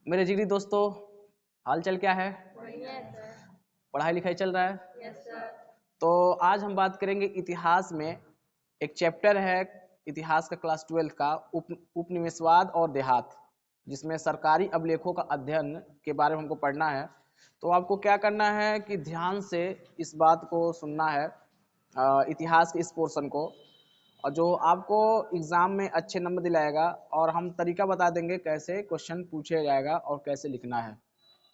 मेरे जिगरी दोस्तों, हाल चाल क्या है? बढ़िया है सर। पढ़ाई लिखाई चल रहा है? Yes sir. तो आज हम बात करेंगे इतिहास में। एक चैप्टर है इतिहास का, क्लास 12 का, उपनिवेशवाद और देहात, जिसमें सरकारी अभिलेखों का अध्ययन के बारे में हमको पढ़ना है। तो आपको क्या करना है कि ध्यान से इस बात को सुनना है, इतिहास के इस पोर्शन को, और जो आपको एग्जाम में अच्छे नंबर दिलाएगा। और हम तरीका बता देंगे कैसे क्वेश्चन पूछा जाएगा और कैसे लिखना है।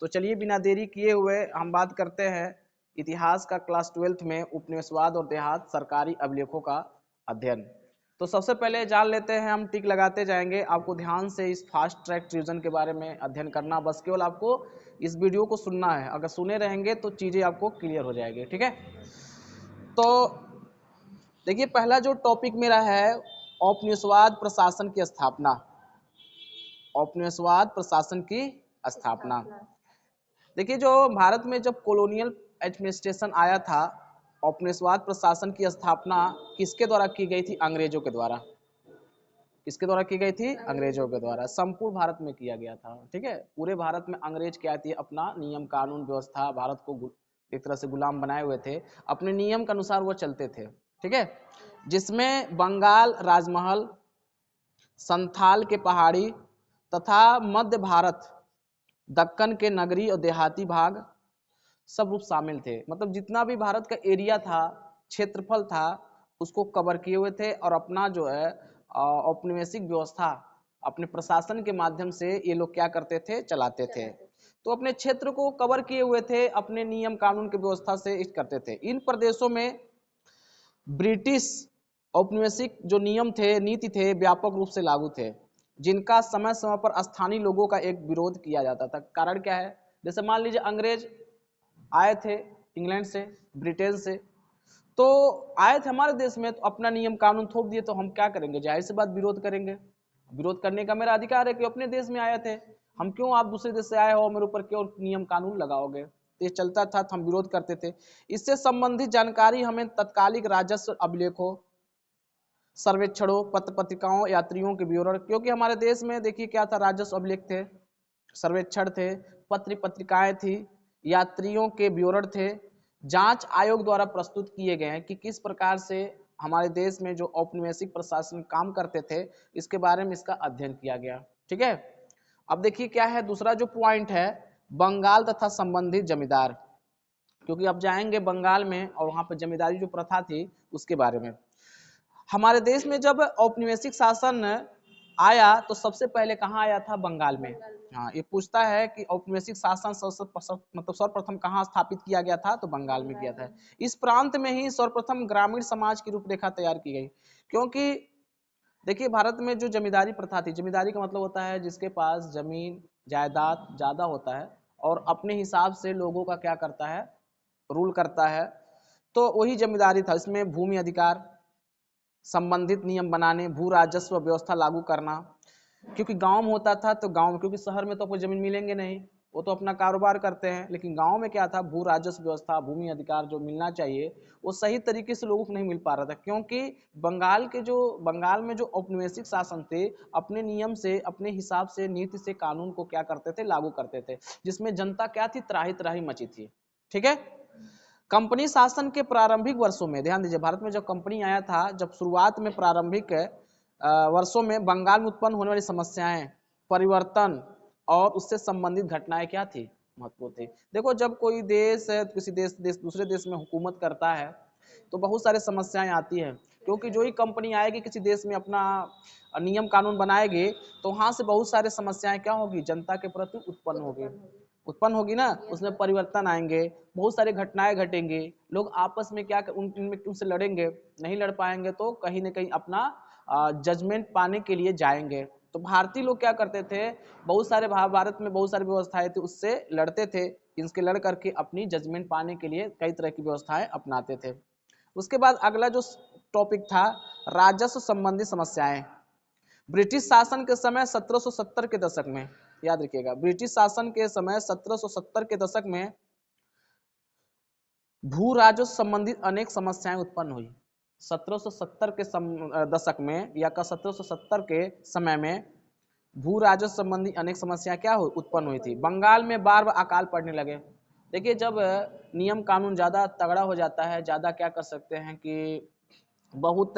तो चलिए बिना देरी किए हुए हम बात करते हैं इतिहास का, क्लास 12 में उपनिवेशवाद और देहात, सरकारी अभिलेखों का अध्ययन। तो सबसे पहले जान लेते हैं, हम टिक लगाते जाएंगे। आपको ध्यान से इस फास्ट ट्रैक रिवीजन के बारे में अध्ययन करना, बस केवल आपको इस वीडियो को सुनना है। अगर सुने रहेंगे तो चीज़ें आपको क्लियर हो जाएगी, ठीक है। तो देखिए, पहला जो टॉपिक मेरा है, औपनिवेशवाद प्रशासन की स्थापना। औपनिवेशवाद प्रशासन की स्थापना। देखिए, जो भारत में जब कॉलोनियल एडमिनिस्ट्रेशन आया था, औपनिवेशवाद प्रशासन की स्थापना किसके द्वारा की गई थी? अंग्रेजों के द्वारा। किसके द्वारा की गई थी? अंग्रेजों के द्वारा। संपूर्ण भारत में किया गया था, ठीक है। पूरे भारत में अंग्रेज क्या थी, अपना नियम कानून व्यवस्था, भारत को एक तरह से गुलाम बनाए हुए थे, अपने नियम के अनुसार वो चलते थे, ठीक है। जिसमें बंगाल राजमहल, संथाल के पहाड़ी तथा मध्य भारत, दक्कन के नगरी और देहाती भाग सब रूप शामिल थे। मतलब जितना भी भारत का एरिया था, क्षेत्रफल था, उसको कवर किए हुए थे। और अपना जो है औपनिवेशिक व्यवस्था अपने प्रशासन के माध्यम से ये लोग क्या करते थे? चलाते थे। तो अपने क्षेत्र को कवर किए हुए थे, अपने नियम कानून की व्यवस्था से करते थे। इन प्रदेशों में ब्रिटिश औपनिवेशिक जो नियम थे, नीति थे, व्यापक रूप से लागू थे, जिनका समय समय पर स्थानीय लोगों का एक विरोध किया जाता था। कारण क्या है? जैसे मान लीजिए अंग्रेज आए थे इंग्लैंड से, ब्रिटेन से, तो आए थे हमारे देश में, तो अपना नियम कानून थोप दिए, तो हम क्या करेंगे? जाहिर सी बात विरोध करेंगे। विरोध करने का मेरा अधिकार है कि अपने देश में आए थे, हम क्यों, आप दूसरे देश से आए हो, मेरे ऊपर क्यों नियम कानून लगाओगे? तो ये चलता था, तो हम विरोध करते थे। इससे संबंधित जानकारी हमें तत्कालिक राजस्व अभिलेखों, सर्वेक्षणों, पत्र पत्रिकाओं, यात्रियों के विवरण, क्योंकि हमारे देश में देखिए क्या था, राजस्व अभिलेख थे, सर्वेक्षण थे, पत्र पत्रिकाएं थी, यात्रियों के विवरण थे, जांच आयोग द्वारा प्रस्तुत किए गए हैं कि किस प्रकार से हमारे देश में जो औपनिवेशिक प्रशासन काम करते थे, इसके बारे में इसका अध्ययन किया गया, ठीक है। अब देखिए क्या है दूसरा जो पॉइंट है, बंगाल तथा संबंधित जमींदार, क्योंकि अब जाएंगे बंगाल में और वहां पर जमींदारी जो प्रथा थी उसके बारे में। हमारे देश में जब औपनिवेशिक शासन आया तो सबसे पहले कहाँ आया था? बंगाल में। हाँ, ये पूछता है कि औपनिवेशिक शासन मतलब सर्वप्रथम कहाँ स्थापित किया गया था? तो बंगाल में किया था। इस प्रांत में ही सर्वप्रथम ग्रामीण समाज की रूपरेखा तैयार की गई। क्योंकि देखिए, भारत में जो जमींदारी प्रथा थी, जमींदारी का मतलब होता है जिसके पास जमीन जायदाद ज्यादा होता है और अपने हिसाब से लोगों का क्या करता है? रूल करता है। तो वही जमींदारी था। इसमें भूमि अधिकार संबंधित नियम बनाने, भू राजस्व व्यवस्था लागू करना, क्योंकि गांव में होता था तो गांव में, क्योंकि शहर में तो आपको जमीन मिलेंगे नहीं, वो तो अपना कारोबार करते हैं, लेकिन गांव में क्या था? भू राजस्व व्यवस्था, भूमि अधिकार जो मिलना चाहिए वो सही तरीके से लोगों को नहीं मिल पा रहा था। क्योंकि बंगाल में जो औपनिवेशिक शासन थे, अपने नियम से, अपने हिसाब से, नीति से, कानून को क्या करते थे? लागू करते थे, जिसमें जनता क्या थी? त्राही त्राही मची थी, ठीक है। कंपनी शासन के प्रारंभिक वर्षों में, ध्यान दीजिए, भारत में जब कंपनी आया था, जब शुरुआत में प्रारंभिक वर्षों में बंगाल में उत्पन्न होने वाली समस्याएं, परिवर्तन और उससे संबंधित घटनाएं क्या थी? महत्वपूर्ण थी। देखो, जब कोई देश किसी दूसरे देश में हुकूमत करता है तो बहुत सारी समस्याएं आती हैं, क्योंकि जो ही कंपनी आएगी किसी देश में, अपना नियम कानून बनाएगी, तो वहां से बहुत सारी समस्याएं क्या होगी? जनता के प्रति उत्पन्न होगी ना, उसमें परिवर्तन आएंगे, बहुत सारी घटनाएं घटेंगी, लोग आपस में क्या उनसे लड़ेंगे, नहीं लड़ पाएंगे तो कहीं ना कहीं अपना जजमेंट पाने के लिए जाएंगे। तो भारतीय लोग क्या करते थे? बहुत सारे भारत में बहुत सारी व्यवस्थाएं थी, उससे लड़ते थे, इनके लड़ करके अपनी जजमेंट पाने के लिए कई तरह की व्यवस्थाएं अपनाते थे। उसके बाद अगला जो टॉपिक था, राजस्व संबंधी समस्याएं। ब्रिटिश शासन के समय 1770 के दशक में, याद रखिएगा, ब्रिटिश शासन के समय 1770 के दशक में भू राजस्व संबंधित अनेक समस्याएं उत्पन्न हुई। 1770 के दशक में या का 1770 के समय में भू राजस्व संबंधी अनेक समस्याएं क्या उत्पन्न हुई थी। बंगाल में बार बार अकाल पड़ने लगे। देखिए जब नियम कानून ज़्यादा तगड़ा हो जाता है, ज़्यादा क्या कर सकते हैं कि बहुत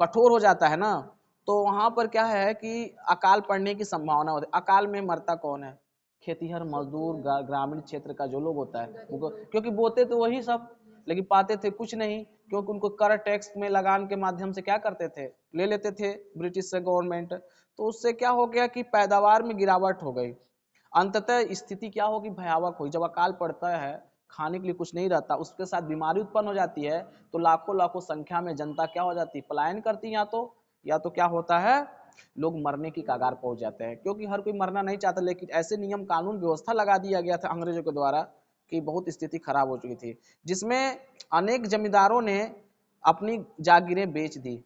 कठोर हो जाता है ना, तो वहाँ पर क्या है कि अकाल पड़ने की संभावना होती है। अकाल में मरता कौन है? खेतीहर मजदूर, ग्रामीण क्षेत्र का जो लोग होता है उनको, क्योंकि बोते तो वही सब, लेकिन पाते थे कुछ नहीं, क्योंकि उनको कर टैक्स में लगान के माध्यम से क्या करते थे, ले लेते थे ब्रिटिश से गवर्नमेंट। तो उससे क्या हो गया कि पैदावार में गिरावट हो गई। अंततः स्थिति क्या होगी, भयावह हुई। जब अकाल पड़ता है, खाने के लिए कुछ नहीं रहता, उसके साथ बीमारी उत्पन्न हो जाती है, तो लाखों लाखों संख्या में जनता क्या हो जाती है, पलायन करती है। या तो क्या होता है, लोग मरने की कगार पहुंच जाते हैं, क्योंकि हर कोई मरना नहीं चाहता। लेकिन ऐसे नियम कानून व्यवस्था लगा दिया गया था अंग्रेजों के द्वारा कि बहुत स्थिति खराब हो चुकी थी, जिसमें अनेक जमींदारों ने अपनी जागीरें बेच दी।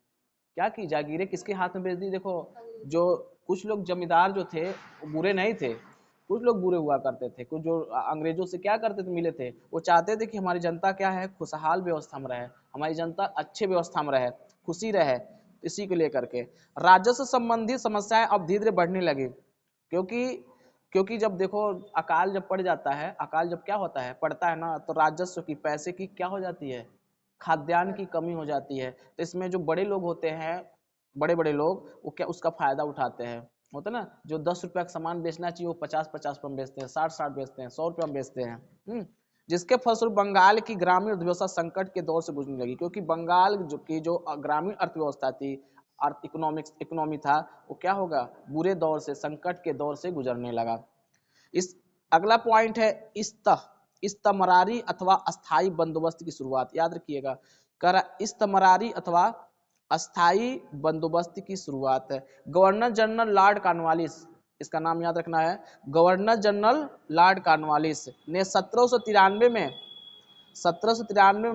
क्या की जागीरें किसके हाथ में बेच दी? देखो, जो कुछ लोग जमींदार जो थे वो बुरे नहीं थे, कुछ लोग बुरे हुआ करते थे। कुछ जो अंग्रेजों से क्या करते थे, मिले थे, वो चाहते थे कि हमारी जनता क्या है, खुशहाल व्यवस्था में रहे, हमारी जनता अच्छे व्यवस्था में रहे, खुशी रहे। इसी को लेकर के राजस्व संबंधी समस्याएं अब धीरे धीरे बढ़ने लगी। क्योंकि क्योंकि जब देखो अकाल जब पड़ जाता है, अकाल जब क्या होता है, पड़ता है ना, तो राजस्व की, पैसे की क्या हो जाती है, खाद्यान्न की कमी हो जाती है। तो इसमें जो बड़े लोग होते हैं, बड़े बड़े लोग, वो क्या उसका फायदा उठाते हैं। होता है ना, जो 10 रुपया का सामान बेचना चाहिए वो 50-50 रुपये में बेचते हैं, 60-60 बेचते हैं, 100 रुपये में बेचते हैं। जिसके फलस्वरूप बंगाल की ग्रामीण अर्थव्यवस्था संकट के दौर से गुजरने लगी। क्योंकि बंगाल जो ग्रामीण अर्थव्यवस्था थी, इकोनॉमी था, वो क्या होगा, बुरे दौर से, संकट के दौर से गुजरने लगा। इस अगला पॉइंट है इस्तमरारी अथवा अस्थाई बंदोबस्त की शुरुआत। याद रखिएगा, कर इस्तमरारी अथवा अस्थाई बंदोबस्त की शुरुआत है। गवर्नर जनरल लॉर्ड कॉर्नवालिस, इसका नाम याद रखना है, गवर्नर जनरल लॉर्ड कॉर्नवालिस ने 1793 में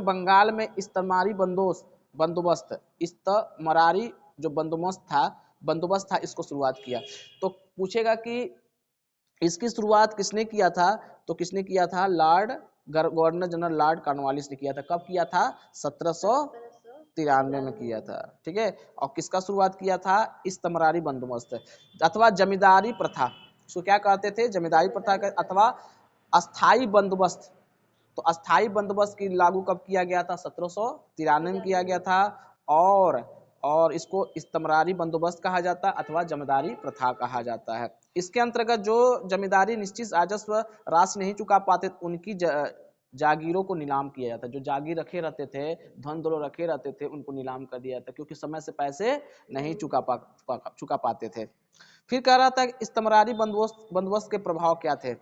बंगाल में इस्तमारी बंदोबस्त, इस्तमरारी जो बंदोबस्त था इसको शुरुआत किया। तो पूछेगा कि इसकी शुरुआत किसने किया था, तो किसने किया था, गवर्नर जनरल लॉर्ड कॉर्नवालिस ने किया था। कब किया था? 1793 में किया था। ठीक है, और किसका शुरुआत किया था, इस्तमरारी बंदोबस्त अथवा जमींदारी प्रथा, इसको क्या कहते थे, जमींदारी प्रथा अथवा अस्थाई बंदोबस्त। तो अस्थाई बंदोबस्त की लागू कब किया गया था? 1793 में किया गया था। और इसको इस्तमरारी बंदोबस्त कहा जाता है अथवा जमींदारी प्रथा कहा जाता है। इसके अंतर्गत जो जमींदारी निश्चित राजस्व राशि नहीं चुका पाते, उनकी जागीरों को नीलाम किया जाता है। जो जागीर रखे रहते थे, धन दौलत रखे रहते थे, उनको नीलाम कर दिया जाता, क्योंकि समय से पैसे नहीं चुका पाते थे। फिर कह रहा था इस्तमरारी बंदोबस्त के प्रभाव क्या थे।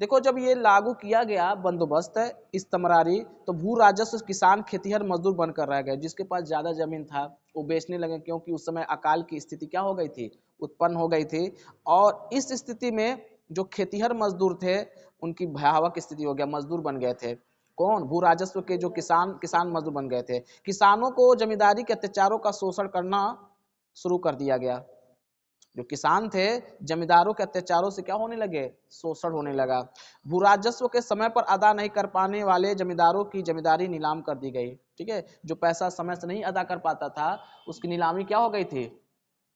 देखो, जब ये लागू किया गया बंदोबस्त इस्तमरारी, तो भू राजस्व किसान खेतीहर मजदूर बनकर रह गए। जिसके पास ज्यादा जमीन था वो बेचने लगे, क्योंकि उस समय अकाल की स्थिति क्या हो गई थी, उत्पन्न हो गई थी। और इस स्थिति में जो खेतीहर मजदूर थे उनकी भयावह स्थिति हो गया, मजदूर बन गए थे। कौन? भू राजस्व के जो किसान मजदूर बन गए थे। किसानों को जमींदारी के अत्याचारों का शोषण करना शुरू कर दिया गया। जो किसान थे, जमींदारों के अत्याचारों से क्या होने लगे, शोषण होने लगा। भू राजस्व के समय पर अदा नहीं कर पाने वाले जमींदारों की जमींदारी नीलाम कर दी गई। ठीक है, जो पैसा समय से नहीं अदा कर पाता था उसकी नीलामी क्या हो गई थी,